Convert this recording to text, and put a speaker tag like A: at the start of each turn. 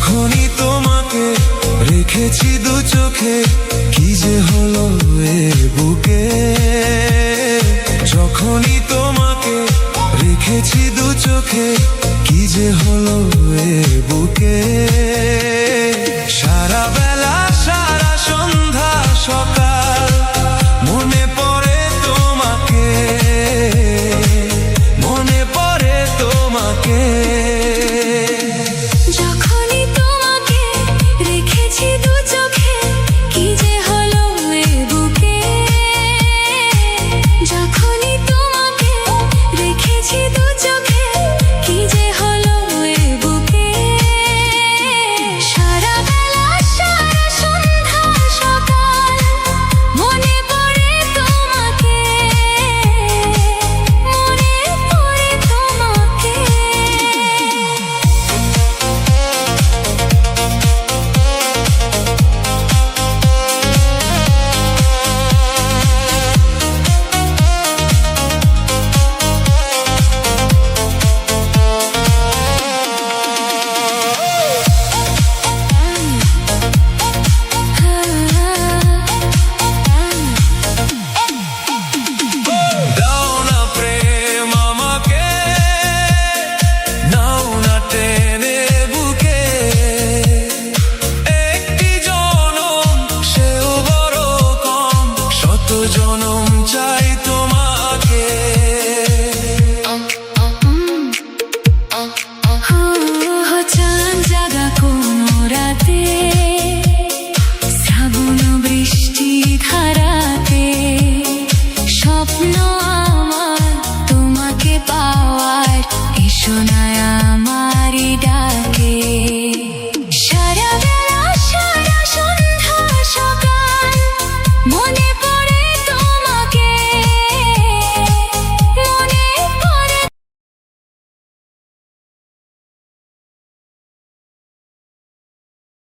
A: যখনই তোমাকে রেখেছি দু চোখে, কি যে হলো এ বুকে। যখনই তোমাকে রেখেছি দু চোখে, কি যে হলো এ বুকে। সারা বেলা সারা সন্ধ্যা সকাল মনে পড়ে তোমাকে, মনে পড়ে তোমাকে।
B: যখনই তোমাকে রেখেছি দু চোখে, কি যে হলো এ বুকে। যখনই তোমাকে রেখেছি দু চোখে, কি যে হলো এ বুকে। সারা বেলা সারা সন্ধ্যা সকাল মনে পড়ে তোমাকে, মনে পড়ে তোমাকে।
A: দাও না প্রেম আমাকে, নাও না টেনে বুকে। একটি জনম সেও বড় কম, শত জনম চাই তোমাকে।
B: চাঁদ জাগা কোনো রাতে, শ্রাবণ বৃষ্টি ধারাতে, স্বপ্ন আমার তোমাকে পাওয়ার, এসো না